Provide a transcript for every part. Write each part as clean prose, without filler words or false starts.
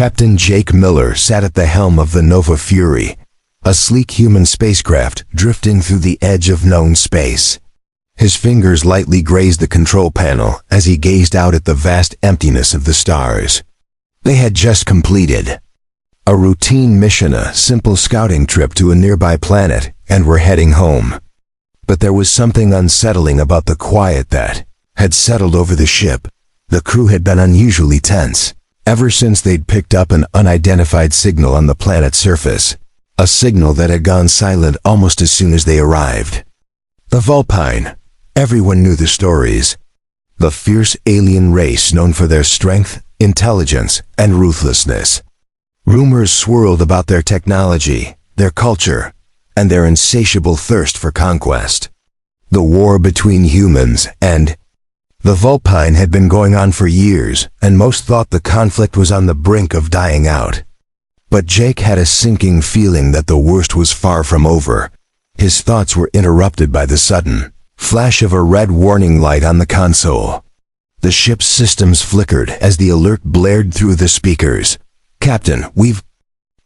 Captain Jake Miller sat at the helm of the Nova Fury, a sleek human spacecraft drifting through the edge of known space. His fingers lightly grazed the control panel as he gazed out at the vast emptiness of the stars. They had just completed a routine mission, a simple scouting trip to a nearby planet, and were heading home. But there was something unsettling about the quiet that had settled over the ship. The crew had been unusually tense ever since they'd picked up an unidentified signal on the planet's surface, a signal that had gone silent almost as soon as they arrived. The Vulpine. Everyone knew the stories. The fierce alien race known for their strength, intelligence, and ruthlessness. Rumors swirled about their technology, their culture, and their insatiable thirst for conquest. The war between humans and the Vulpine had been going on for years, and most thought the conflict was on the brink of dying out. But Jake had a sinking feeling that the worst was far from over. His thoughts were interrupted by the sudden flash of a red warning light on the console. The ship's systems flickered as the alert blared through the speakers. "Captain, we've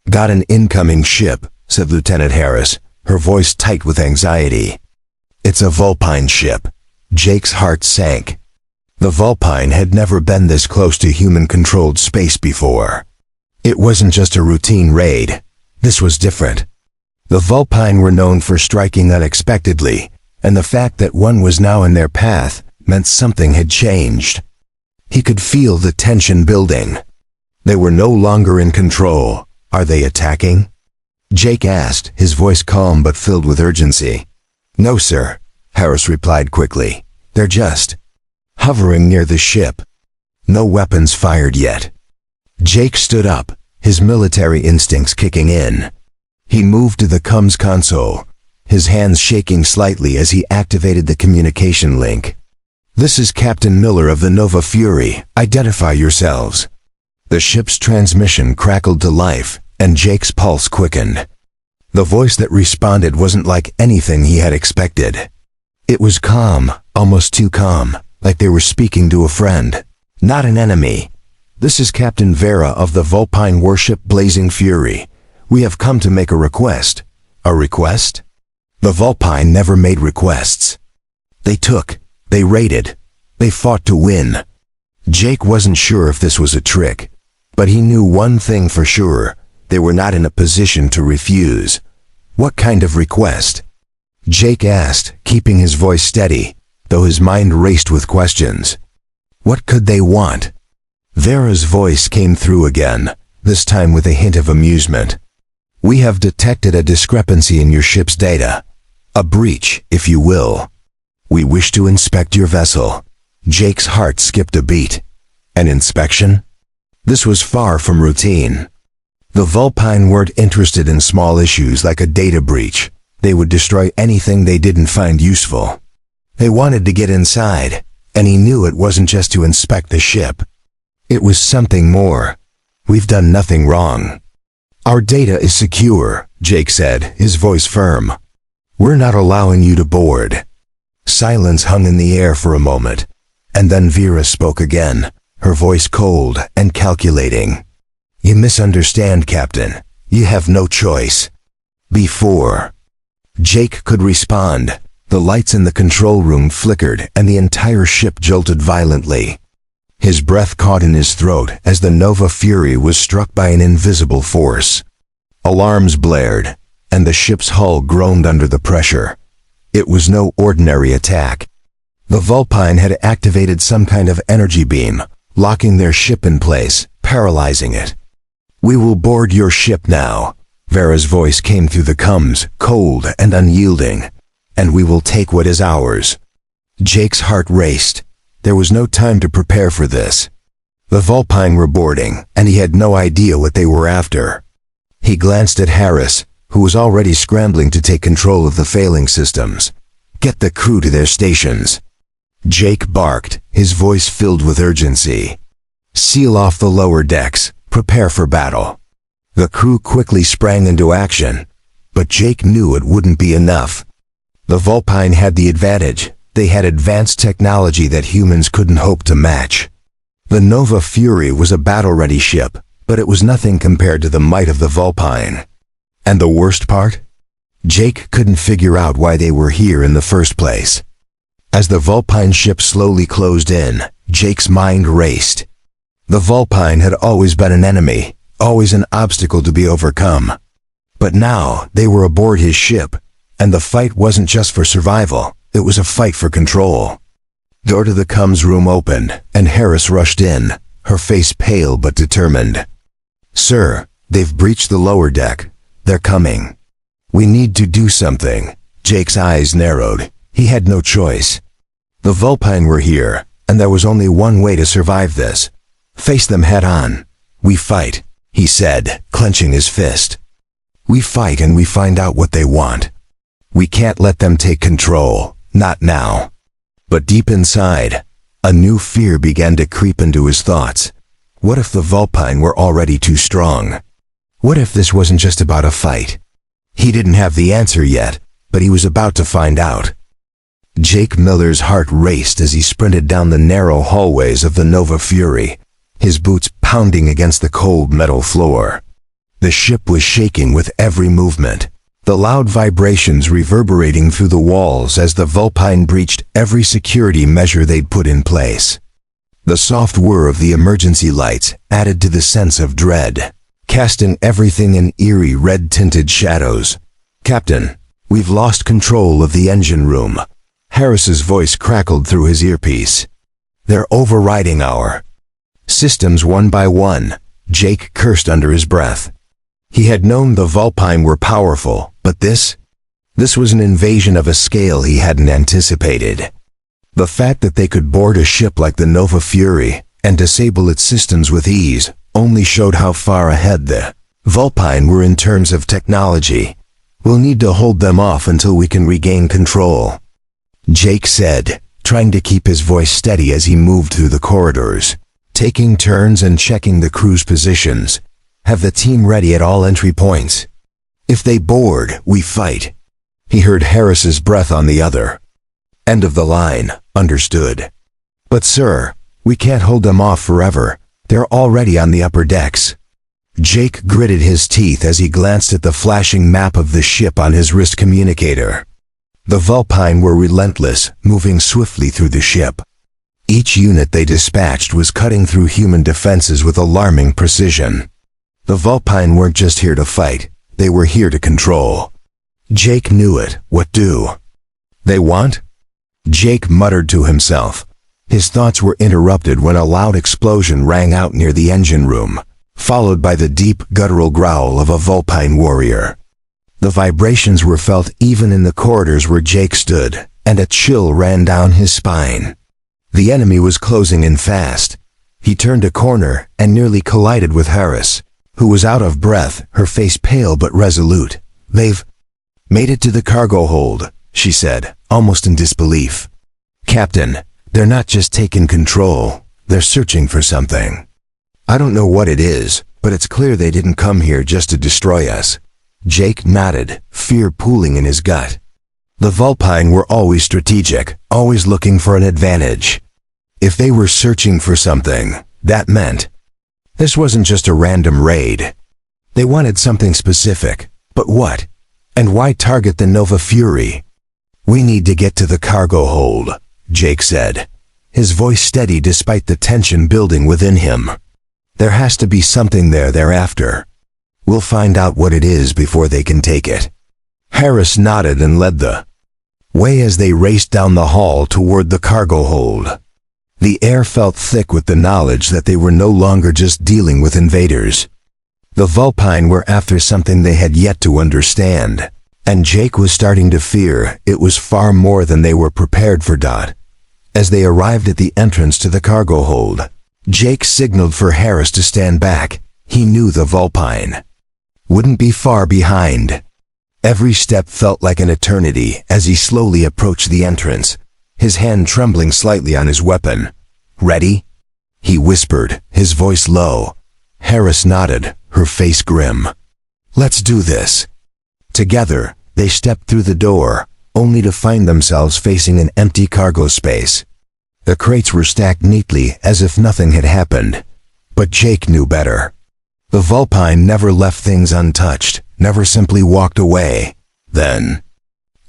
got an incoming ship," said Lieutenant Harris, her voice tight with anxiety. "It's a Vulpine ship." Jake's heart sank. The Vulpine had never been this close to human-controlled space before. It wasn't just a routine raid. This was different. The Vulpine were known for striking unexpectedly, and the fact that one was now in their path meant something had changed. He could feel the tension building. They were no longer in control. "Are they attacking?" Jake asked, his voice calm but filled with urgency. "No, sir," Harris replied quickly. "They're just hovering near the ship. No weapons fired yet." Jake stood up, his military instincts kicking in. He moved to the comms console, his hands shaking slightly as he activated the communication link. "This is Captain Miller of the Nova Fury. Identify yourselves." The ship's transmission crackled to life, and Jake's pulse quickened. The voice that responded wasn't like anything he had expected. It was calm, almost too calm, like they were speaking to a friend, not an enemy. "This is Captain Vera of the Vulpine warship Blazing Fury. We have come to make a request." "A request?" The Vulpine never made requests. They took, they raided, they fought to win. Jake wasn't sure if this was a trick, but he knew one thing for sure: they were not in a position to refuse. "What kind of request?" Jake asked, keeping his voice steady, though his mind raced with questions. What could they want? Vera's voice came through again, this time with a hint of amusement. "We have detected a discrepancy in your ship's data. A breach, if you will. We wish to inspect your vessel." Jake's heart skipped a beat. An inspection? This was far from routine. The Vulpine weren't interested in small issues like a data breach. They would destroy anything they didn't find useful. They wanted to get inside, and he knew it wasn't just to inspect the ship. It was something more. "We've done nothing wrong. Our data is secure," Jake said, his voice firm. "We're not allowing you to board." Silence hung in the air for a moment, and then Vera spoke again, her voice cold and calculating. "You misunderstand, Captain. You have no choice." Before Jake could respond, the lights in the control room flickered and the entire ship jolted violently. His breath caught in his throat as the Nova Fury was struck by an invisible force. Alarms blared, and the ship's hull groaned under the pressure. It was no ordinary attack. The Vulpine had activated some kind of energy beam, locking their ship in place, paralyzing it. "We will board your ship now." Vera's voice came through the comms, cold and unyielding. "And we will take what is ours." Jake's heart raced. There was no time to prepare for this. The Vulpine were boarding, and he had no idea what they were after. He glanced at Harris, who was already scrambling to take control of the failing systems. "Get the crew to their stations." Jake barked, his voice filled with urgency. "Seal off the lower decks. Prepare for battle." The crew quickly sprang into action, but Jake knew it wouldn't be enough. The Vulpine had the advantage. They had advanced technology that humans couldn't hope to match. The Nova Fury was a battle-ready ship, but it was nothing compared to the might of the Vulpine. And the worst part? Jake couldn't figure out why they were here in the first place. As the Vulpine ship slowly closed in, Jake's mind raced. The Vulpine had always been an enemy, always an obstacle to be overcome. But now they were aboard his ship, and the fight wasn't just for survival, it was a fight for control. Door to the comms room opened, and Harris rushed in, her face pale but determined. "Sir, they've breached the lower deck. They're coming. We need to do something." Jake's eyes narrowed. He had no choice. The Vulpine were here, and there was only one way to survive this. Face them head on. "We fight," he said, clenching his fist. "We fight and we find out what they want. We can't let them take control, not now." But deep inside, a new fear began to creep into his thoughts. What if the Vulpine were already too strong? What if this wasn't just about a fight? He didn't have the answer yet, but he was about to find out. Jake Miller's heart raced as he sprinted down the narrow hallways of the Nova Fury, his boots pounding against the cold metal floor. The ship was shaking with every movement, the loud vibrations reverberating through the walls as the Vulpine breached every security measure they'd put in place. The soft whir of the emergency lights added to the sense of dread, casting everything in eerie red-tinted shadows. "Captain, we've lost control of the engine room." Harris's voice crackled through his earpiece. "They're overriding our systems one by one." Jake cursed under his breath. He had known the Vulpine were powerful, but this was an invasion of a scale he hadn't anticipated. The fact that they could board a ship like the Nova Fury and disable its systems with ease only showed how far ahead the Vulpine were in terms of technology. "We'll need to hold them off until we can regain control," Jake said, trying to keep his voice steady as he moved through the corridors, taking turns and checking the crew's positions. "Have the team ready at all entry points. If they board, we fight." He heard Harris's breath on the other end of the line. "Understood." "But sir, we can't hold them off forever. They're already on the upper decks." Jake gritted his teeth as he glanced at the flashing map of the ship on his wrist communicator. The Vulpine were relentless, moving swiftly through the ship. Each unit they dispatched was cutting through human defenses with alarming precision. The Vulpine weren't just here to fight, they were here to control. Jake knew it. What do they want? Jake muttered to himself. His thoughts were interrupted when a loud explosion rang out near the engine room, followed by the deep, guttural growl of a Vulpine warrior. The vibrations were felt even in the corridors where Jake stood, and a chill ran down his spine. The enemy was closing in fast. He turned a corner and nearly collided with Harris, who was out of breath, her face pale but resolute. "They've made it to the cargo hold," she said, almost in disbelief. "Captain, they're not just taking control, they're searching for something. I don't know what it is, but it's clear they didn't come here just to destroy us." Jake nodded, fear pooling in his gut. The Vulpine were always strategic, always looking for an advantage. If they were searching for something, that meant this wasn't just a random raid. They wanted something specific, but what? And why target the Nova Fury? "We need to get to the cargo hold," Jake said, his voice steady despite the tension building within him. "There has to be something there they're after. We'll find out what it is before they can take it." Harris nodded and led the way as they raced down the hall toward the cargo hold. The air felt thick with the knowledge that they were no longer just dealing with invaders. The Vulpine were after something they had yet to understand, and Jake was starting to fear it was far more than they were prepared for. As they arrived at the entrance to the cargo hold, Jake signaled for Harris to stand back. He knew the Vulpine wouldn't be far behind. Every step felt like an eternity as he slowly approached the entrance, his hand trembling slightly on his weapon. "Ready?" he whispered, his voice low. Harris nodded, her face grim. "Let's do this." Together, they stepped through the door, only to find themselves facing an empty cargo space. The crates were stacked neatly as if nothing had happened. But Jake knew better. The Vulpine never left things untouched, never simply walked away. Then,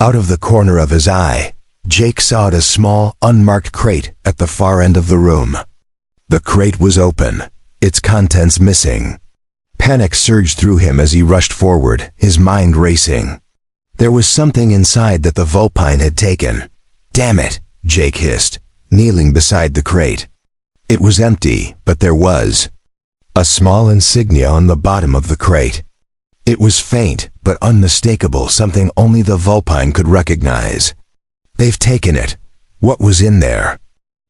out of the corner of his eye, Jake saw a small, unmarked crate at the far end of the room. The crate was open, its contents missing. Panic surged through him as he rushed forward, his mind racing. There was something inside that the Vulpine had taken. "Damn it," Jake hissed, kneeling beside the crate. It was empty, but there was a small insignia on the bottom of the crate. It was faint, but unmistakable, something only the Vulpine could recognize. "They've taken it. What was in there?"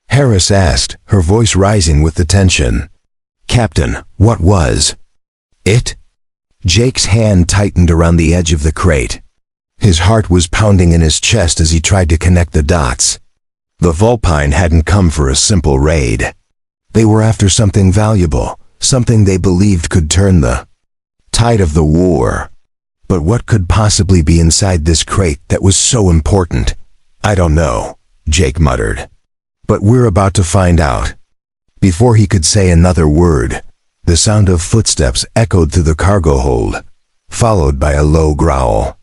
Harris asked, her voice rising with the tension. "Captain, what was it?" Jake's hand tightened around the edge of the crate. His heart was pounding in his chest as he tried to connect the dots. The Vulpine hadn't come for a simple raid. They were after something valuable, something they believed could turn the tide of the war. But what could possibly be inside this crate that was so important? "I don't know," Jake muttered. "But we're about to find out." Before he could say another word, the sound of footsteps echoed through the cargo hold, followed by a low growl.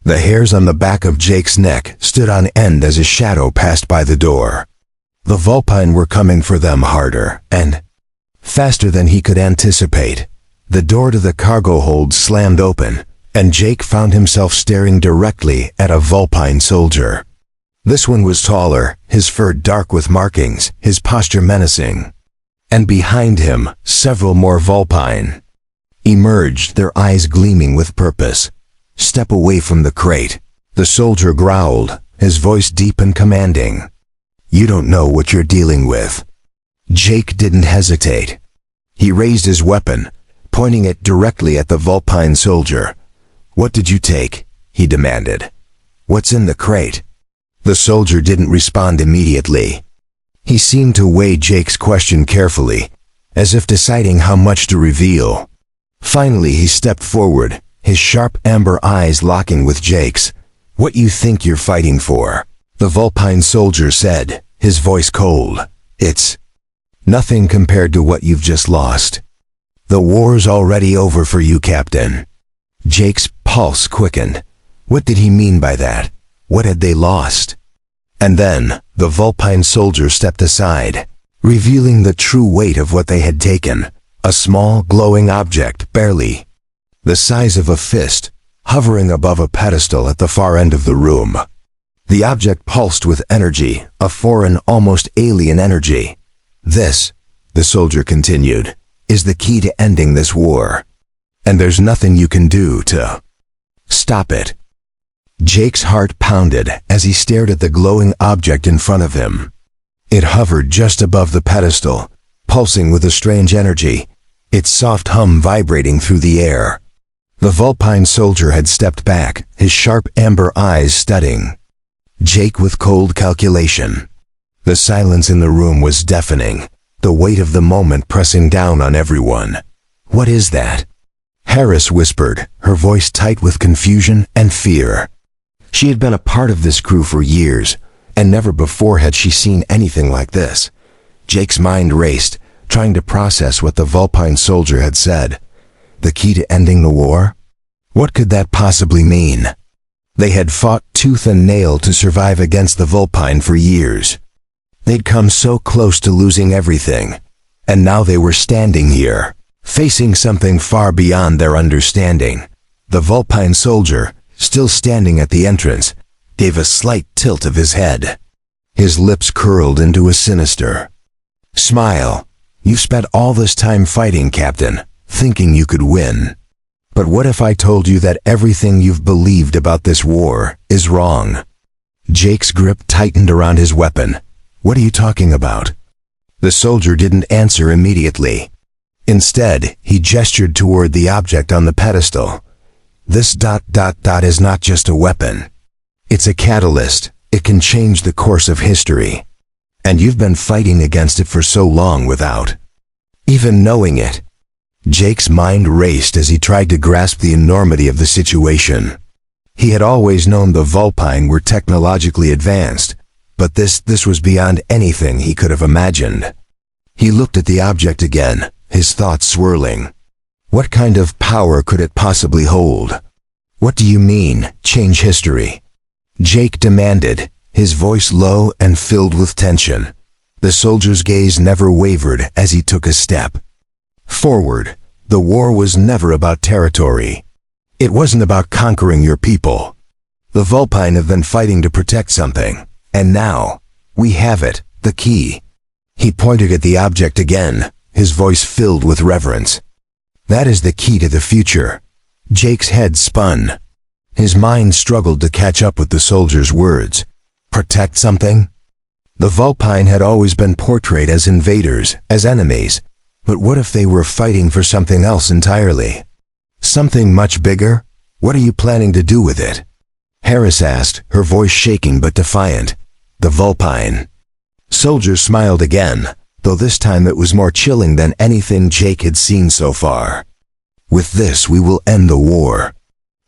The hairs on the back of Jake's neck stood on end as a shadow passed by the door. The Vulpine were coming for them harder and faster than he could anticipate. The door to the cargo hold slammed open, and Jake found himself staring directly at a Vulpine soldier. This one was taller, his fur dark with markings, his posture menacing. And behind him, several more Vulpine emerged, their eyes gleaming with purpose. "Step away from the crate," the soldier growled, his voice deep and commanding. "You don't know what you're dealing with." Jake didn't hesitate. He raised his weapon, pointing it directly at the Vulpine soldier. "What did you take?" he demanded. "What's in the crate?" The soldier didn't respond immediately. He seemed to weigh Jake's question carefully, as if deciding how much to reveal. Finally, he stepped forward, his sharp amber eyes locking with Jake's. "What you think you're fighting for?" the Vulpine soldier said, his voice cold. "It's nothing compared to what you've just lost. The war's already over for you, Captain." Jake's pulse quickened. What did he mean by that? What had they lost? And then, the Vulpine soldier stepped aside, revealing the true weight of what they had taken. A small, glowing object, barely the size of a fist, hovering above a pedestal at the far end of the room. The object pulsed with energy, a foreign, almost alien energy. "This," the soldier continued, "is the key to ending this war. And there's nothing you can do to stop it." Jake's heart pounded as he stared at the glowing object in front of him. It hovered just above the pedestal, pulsing with a strange energy, its soft hum vibrating through the air. The Vulpine soldier had stepped back, his sharp amber eyes studying Jake with cold calculation. The silence in the room was deafening, the weight of the moment pressing down on everyone. "What is that?" Harris whispered, her voice tight with confusion and fear. She had been a part of this crew for years, and never before had she seen anything like this. Jake's mind raced, trying to process what the Vulpine soldier had said. The key to ending the war? What could that possibly mean? They had fought tooth and nail to survive against the Vulpine for years. They'd come so close to losing everything, and now they were standing here, facing something far beyond their understanding. The Vulpine soldier, still standing at the entrance, gave a slight tilt of his head. His lips curled into a sinister smile. "You've spent all this time fighting, Captain, thinking you could win. But what if I told you that everything you've believed about this war is wrong?" Jake's grip tightened around his weapon. "What are you talking about?" The soldier didn't answer immediately. Instead, he gestured toward the object on the pedestal. "This ... is not just a weapon. It's a catalyst. It can change the course of history. And you've been fighting against it for so long without even knowing it." Jake's mind raced as he tried to grasp the enormity of the situation. He had always known the Vulpine were technologically advanced, but this was beyond anything he could have imagined. He looked at the object again, his thoughts swirling. What kind of power could it possibly hold? What do you mean, change history? Jake demanded, his voice low and filled with tension. The soldier's gaze never wavered as he took a step forward. The war was never about territory. It wasn't about conquering your people. The Vulpine have been fighting to protect something, and now, we have it, the key. He pointed at the object again, his voice filled with reverence. That is the key to the future. Jake's head spun. His mind struggled to catch up with the soldier's words. Protect something? The Vulpine had always been portrayed as invaders, as enemies. But what if they were fighting for something else entirely? Something much bigger? What are you planning to do with it? Harris asked, her voice shaking but defiant. The Vulpine. Soldier smiled again, though this time it was more chilling than anything Jake had seen so far. With this we will end the war.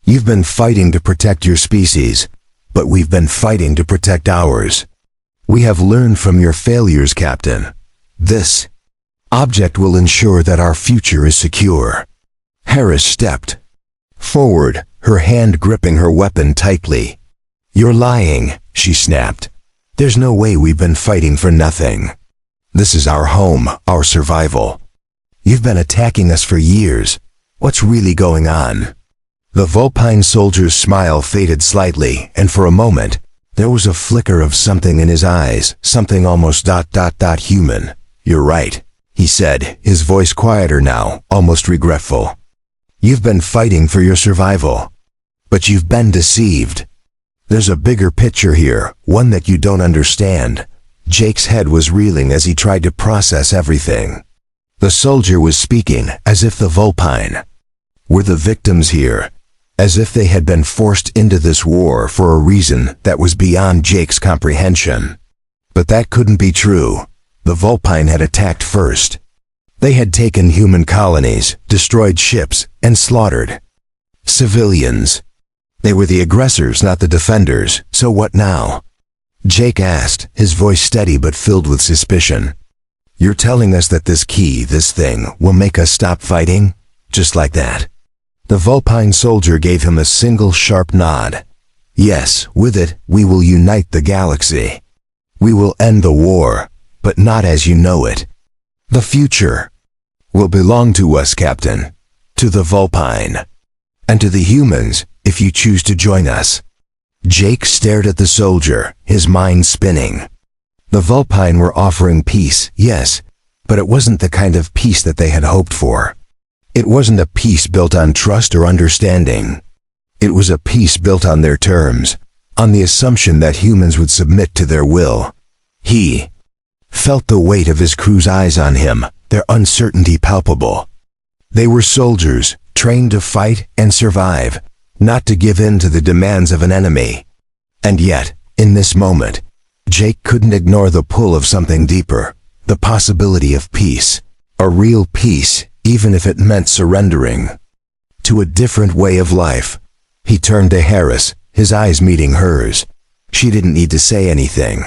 You've been fighting to protect your species, but we've been fighting to protect ours. We have learned from your failures, Captain. This object will ensure that our future is secure. Harris stepped forward, her hand gripping her weapon tightly. You're lying, she snapped. There's no way we've been fighting for nothing. This is our home, our survival. You've been attacking us for years. What's really going on? The Vulpine soldier's smile faded slightly, and for a moment, there was a flicker of something in his eyes, something almost human. You're right, he said, his voice quieter now, almost regretful. You've been fighting for your survival. But you've been deceived. There's a bigger picture here, one that you don't understand. Jake's head was reeling as he tried to process everything. The soldier was speaking as if the Vulpine were the victims here, as if they had been forced into this war for a reason that was beyond Jake's comprehension. But that couldn't be true. The Vulpine had attacked first. They had taken human colonies, destroyed ships, and slaughtered civilians. They were the aggressors, not the defenders, so what now? Jake asked, his voice steady but filled with suspicion. You're telling us that this key, this thing, will make us stop fighting? Just like that? The Vulpine soldier gave him a single sharp nod. Yes, with it, we will unite the galaxy. We will end the war, but not as you know it. The future will belong to us, Captain. To the Vulpine. And to the humans, if you choose to join us. Jake stared at the soldier, his mind spinning. The Vulpine were offering peace, yes, but it wasn't the kind of peace that they had hoped for. It wasn't a peace built on trust or understanding. It was a peace built on their terms, on the assumption that humans would submit to their will. He felt the weight of his crew's eyes on him, their uncertainty palpable. They were soldiers, trained to fight and survive, not to give in to the demands of an enemy. And yet, in this moment, Jake couldn't ignore the pull of something deeper, the possibility of peace, a real peace, even if it meant surrendering to a different way of life. He turned to Harris, his eyes meeting hers. She didn't need to say anything.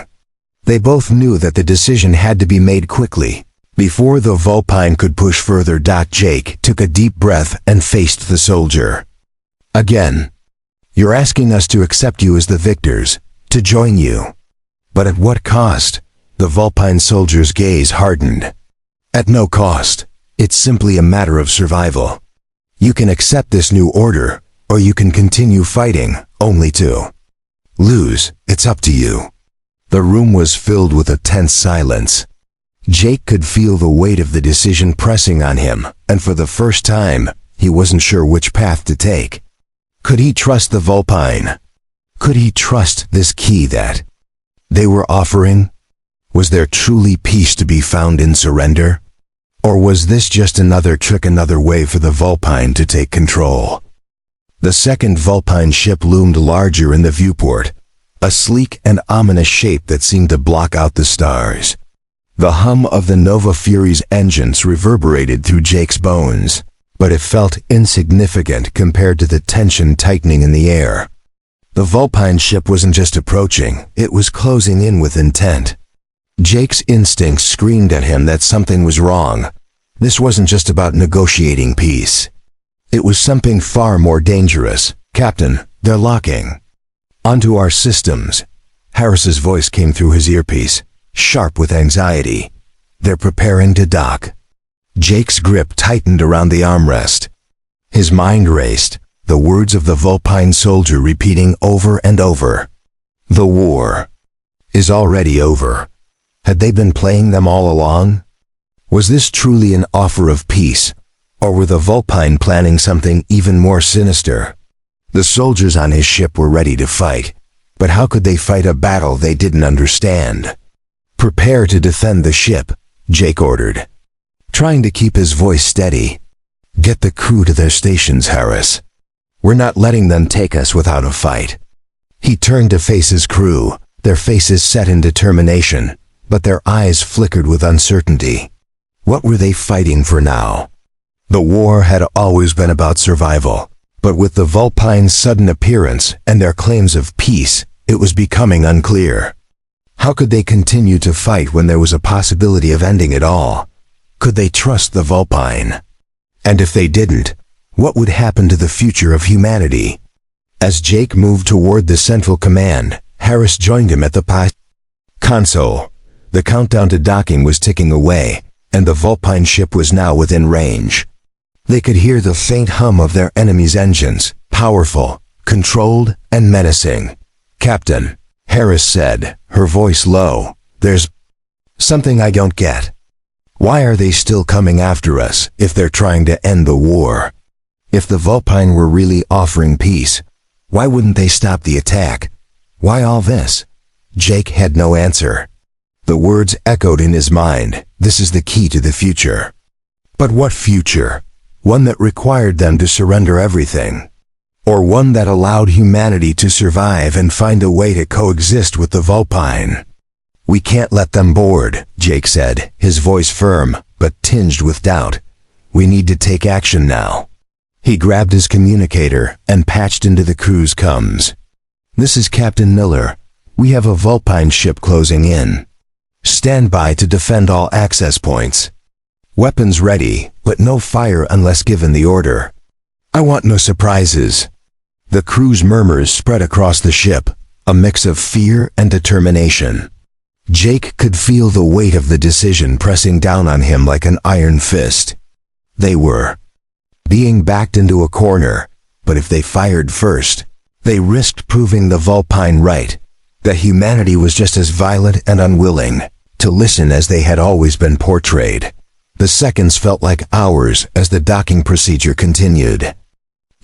They both knew that the decision had to be made quickly. Before the Vulpine could push further, Jake took a deep breath and faced the soldier. Again, you're asking us to accept you as the victors, to join you. But at what cost? The Vulpine soldier's gaze hardened. At no cost. It's simply a matter of survival. You can accept this new order, or you can continue fighting, only to lose. It's up to you. The room was filled with a tense silence. Jake could feel the weight of the decision pressing on him, and for the first time, he wasn't sure which path to take. Could he trust the Vulpine? Could he trust this key that they were offering? Was there truly peace to be found in surrender? Or was this just another trick, another way for the Vulpine to take control? The second Vulpine ship loomed larger in the viewport, a sleek and ominous shape that seemed to block out the stars. The hum of the Nova Fury's engines reverberated through Jake's bones, but it felt insignificant compared to the tension tightening in the air. The Vulpine ship wasn't just approaching, it was closing in with intent. Jake's instincts screamed at him that something was wrong. This wasn't just about negotiating peace. It was something far more dangerous. Captain, they're locking onto our systems. Harris's voice came through his earpiece, sharp with anxiety. They're preparing to dock. Jake's grip tightened around the armrest. His mind raced, the words of the Vulpine soldier repeating over and over. The war is already over. Had they been playing them all along? Was this truly an offer of peace, or were the Vulpine planning something even more sinister? The soldiers on his ship were ready to fight, but how could they fight a battle they didn't understand? Prepare to defend the ship, Jake ordered, trying to keep his voice steady. Get the crew to their stations, Harris. We're not letting them take us without a fight. He turned to face his crew, their faces set in determination, but their eyes flickered with uncertainty. What were they fighting for now? The war had always been about survival, but with the Vulpine's sudden appearance and their claims of peace, it was becoming unclear. How could they continue to fight when there was a possibility of ending it all? Could they trust the Vulpine? And if they didn't, what would happen to the future of humanity? As Jake moved toward the central command, Harris joined him at the console. The countdown to docking was ticking away, and the Vulpine ship was now within range. They could hear the faint hum of their enemy's engines, powerful, controlled, and menacing. Captain, Harris said, her voice low, there's something I don't get. Why are they still coming after us if they're trying to end the war? If the Vulpine were really offering peace, why wouldn't they stop the attack? Why all this? Jake had no answer. The words echoed in his mind. This is the key to the future. But what future? One that required them to surrender everything? Or one that allowed humanity to survive and find a way to coexist with the Vulpine? We can't let them board, Jake said, his voice firm, but tinged with doubt. We need to take action now. He grabbed his communicator and patched into the crew's comms. This is Captain Miller. We have a Vulpine ship closing in. Stand by to defend all access points. Weapons ready, but no fire unless given the order. I want no surprises. The crew's murmurs spread across the ship, a mix of fear and determination. Jake could feel the weight of the decision pressing down on him like an iron fist. They were being backed into a corner, but if they fired first, they risked proving the Vulpine right, that humanity was just as violent and unwilling to listen as they had always been portrayed. The seconds felt like hours as the docking procedure continued.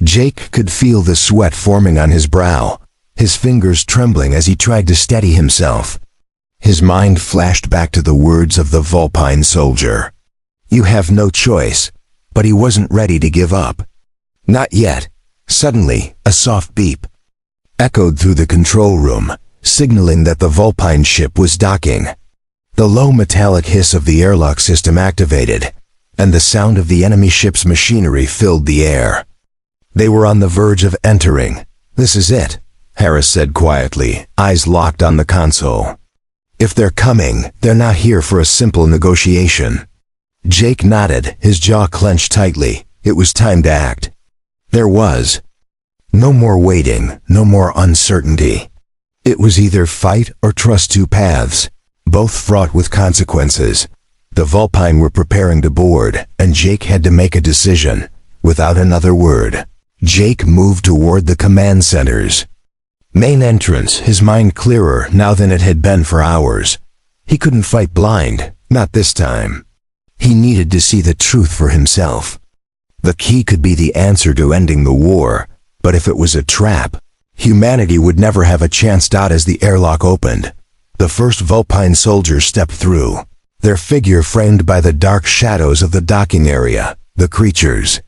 Jake could feel the sweat forming on his brow, his fingers trembling as he tried to steady himself. His mind flashed back to the words of the Vulpine soldier. You have no choice, but he wasn't ready to give up. Not yet. Suddenly, a soft beep echoed through the control room, signaling that the Vulpine ship was docking. The low metallic hiss of the airlock system activated, and the sound of the enemy ship's machinery filled the air. They were on the verge of entering. This is it, Harris said quietly, eyes locked on the console. If they're coming, they're not here for a simple negotiation. Jake nodded, his jaw clenched tightly. It was time to act. There was no more waiting, no more uncertainty. It was either fight or trust two paths, both fraught with consequences. The Vulpine were preparing to board, and Jake had to make a decision. Without another word, Jake moved toward the command centers. Main entrance, his mind clearer now than it had been for hours. He couldn't fight blind, not this time. He needed to see the truth for himself. The key could be the answer to ending the war, but if it was a trap, humanity would never have a chance. As the airlock opened, the first Vulpine soldier stepped through, their figure framed by the dark shadows of the docking area. The creature's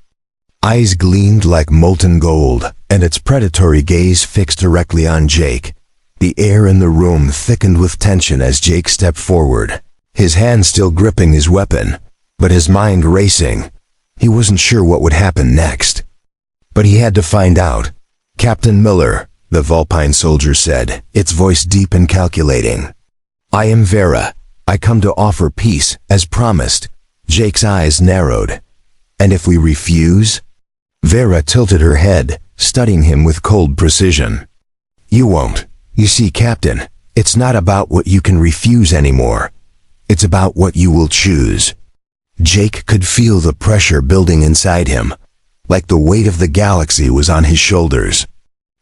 eyes gleamed like molten gold, and its predatory gaze fixed directly on Jake. The air in the room thickened with tension as Jake stepped forward, his hand still gripping his weapon, but his mind racing. He wasn't sure what would happen next. But he had to find out. Captain Miller, the Vulpine soldier said, its voice deep and calculating. I am Vera. I come to offer peace, as promised. Jake's eyes narrowed. And if we refuse? Vera tilted her head, studying him with cold precision. You won't. You see, Captain, it's not about what you can refuse anymore. It's about what you will choose. Jake could feel the pressure building inside him, like the weight of the galaxy was on his shoulders.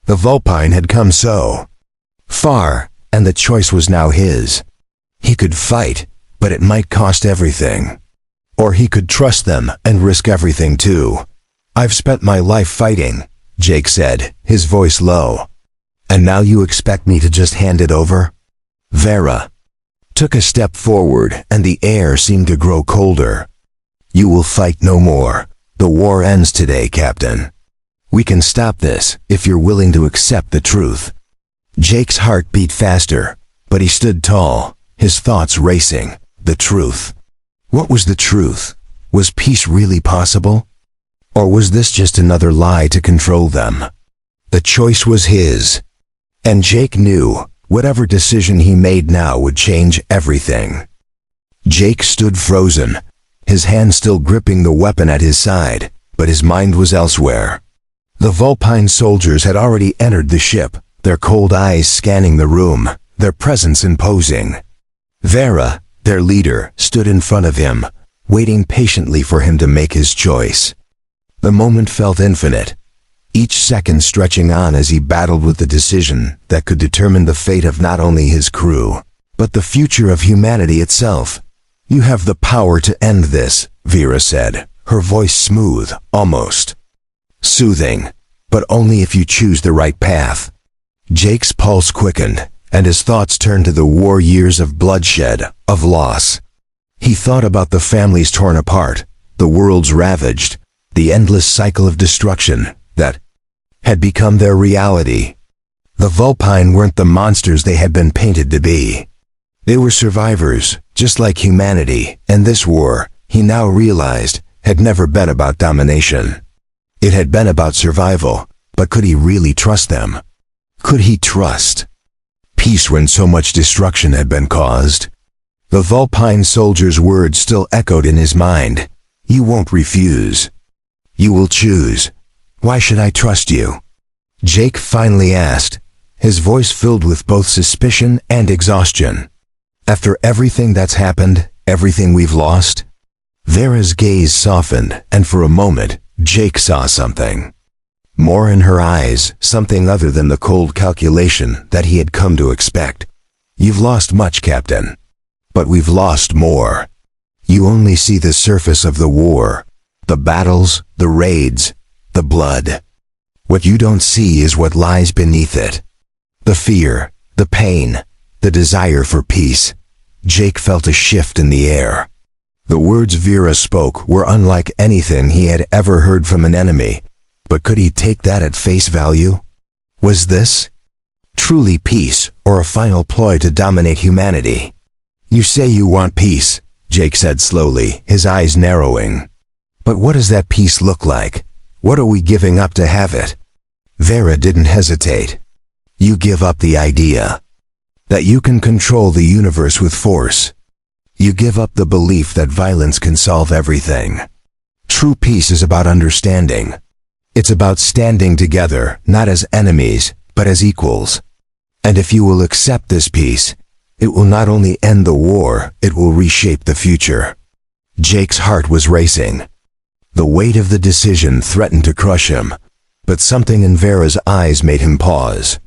The Vulpine had come so far, and the choice was now his. He could fight, but it might cost everything. Or he could trust them and risk everything too. I've spent my life fighting, Jake said, his voice low. And now you expect me to just hand it over? Vera took a step forward, and the air seemed to grow colder. You will fight no more. The war ends today, Captain. We can stop this if you're willing to accept the truth. Jake's heart beat faster, but he stood tall, his thoughts racing. The truth. What was the truth? Was peace really possible? Or was this just another lie to control them? The choice was his. And Jake knew whatever decision he made now would change everything. Jake stood frozen, his hand still gripping the weapon at his side, but his mind was elsewhere. The Vulpine soldiers had already entered the ship, their cold eyes scanning the room, their presence imposing. Vera, their leader, stood in front of him, waiting patiently for him to make his choice. The moment felt infinite, each second stretching on as he battled with the decision that could determine the fate of not only his crew, but the future of humanity itself. You have the power to end this, Vera said, her voice smooth, almost soothing, but only if you choose the right path. Jake's pulse quickened, and his thoughts turned to the war years of bloodshed, of loss. He thought about the families torn apart, the worlds ravaged, the endless cycle of destruction that had become their reality. The Vulpine weren't the monsters they had been painted to be. They were survivors, just like humanity, and this war, he now realized, had never been about domination. It had been about survival, but could he really trust them? Could he trust peace when so much destruction had been caused? The Vulpine soldier's words still echoed in his mind. You won't refuse. You will choose. Why should I trust you? Jake finally asked, his voice filled with both suspicion and exhaustion. After everything that's happened, everything we've lost? Vera's gaze softened, and for a moment, Jake saw something. More in her eyes, something other than the cold calculation that he had come to expect. You've lost much, Captain. But we've lost more. You only see the surface of the war, the battles, the raids, the blood. What you don't see is what lies beneath it. The fear, the pain, the desire for peace. Jake felt a shift in the air. The words Vera spoke were unlike anything he had ever heard from an enemy, but could he take that at face value? Was this truly peace, or a final ploy to dominate humanity? You say you want peace, Jake said slowly, his eyes narrowing. But what does that peace look like? What are we giving up to have it? Vera didn't hesitate. You give up the idea that you can control the universe with force. You give up the belief that violence can solve everything. True peace is about understanding. It's about standing together, not as enemies, but as equals. And if you will accept this peace, it will not only end the war, it will reshape the future. Jake's heart was racing. The weight of the decision threatened to crush him, but something in Vera's eyes made him pause.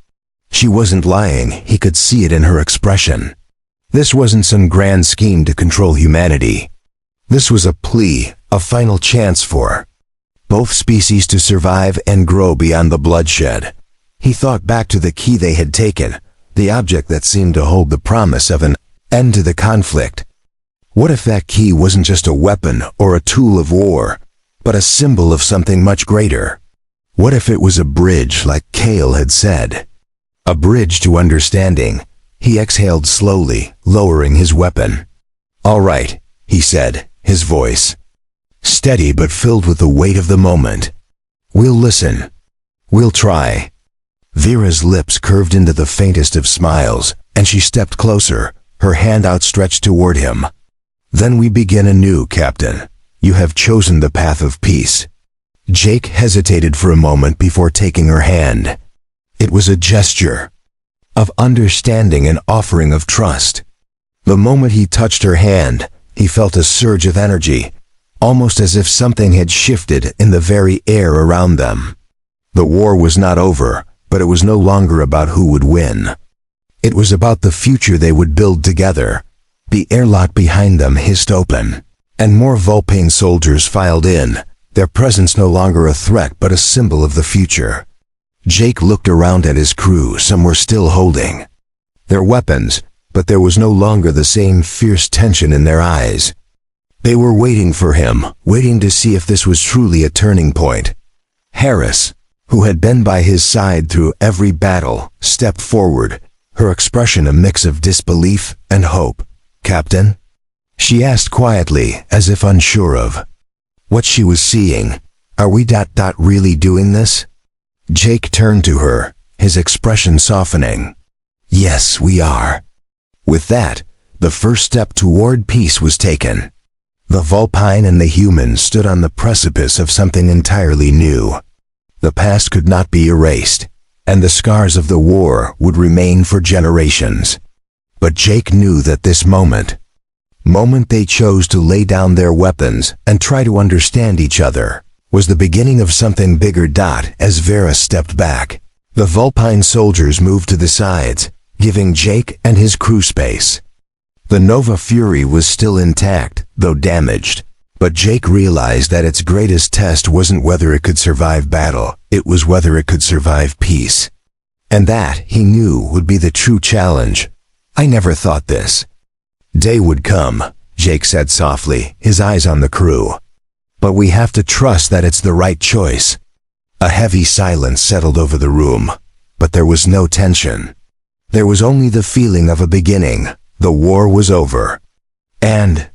She wasn't lying, he could see it in her expression. This wasn't some grand scheme to control humanity. This was a plea, a final chance for both species to survive and grow beyond the bloodshed. He thought back to the key they had taken, the object that seemed to hold the promise of an end to the conflict. What if that key wasn't just a weapon or a tool of war, but a symbol of something much greater? What if it was a bridge, like Kale had said? A bridge to understanding. He exhaled slowly, lowering his weapon. All right, he said, his voice steady but filled with the weight of the moment. We'll listen. We'll try. Vera's lips curved into the faintest of smiles, and she stepped closer, her hand outstretched toward him. Then we begin anew, Captain. You have chosen the path of peace. Jake hesitated for a moment before taking her hand. It was a gesture of understanding and offering of trust. The moment he touched her hand, he felt a surge of energy, almost as if something had shifted in the very air around them. The war was not over, but it was no longer about who would win. It was about the future they would build together. The airlock behind them hissed open, and more Vulpine soldiers filed in, their presence no longer a threat but a symbol of the future. Jake looked around at his crew. Some were still holding their weapons, but there was no longer the same fierce tension in their eyes. They were waiting for him, waiting to see if this was truly a turning point. Harris, who had been by his side through every battle, stepped forward, her expression a mix of disbelief and hope. "Captain?" she asked quietly, as if unsure of what she was seeing. "Are we really doing this?" Jake turned to her, his expression softening. "Yes, we are." With that, the first step toward peace was taken. The Vulpine and the humans stood on the precipice of something entirely new. The past could not be erased, and the scars of the war would remain for generations. But Jake knew that this moment they chose to lay down their weapons and try to understand each other, was the beginning of something bigger. As Vera stepped back, the Vulpine soldiers moved to the sides, giving Jake and his crew space. The Nova Fury was still intact, though damaged, but Jake realized that its greatest test wasn't whether it could survive battle, it was whether it could survive peace. And that, he knew, would be the true challenge. "I never thought this day would come," Jake said softly, his eyes on the crew. "But we have to trust that it's the right choice." A heavy silence settled over the room, but there was no tension. There was only the feeling of a beginning. The war was over. And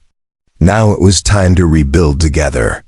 now it was time to rebuild together.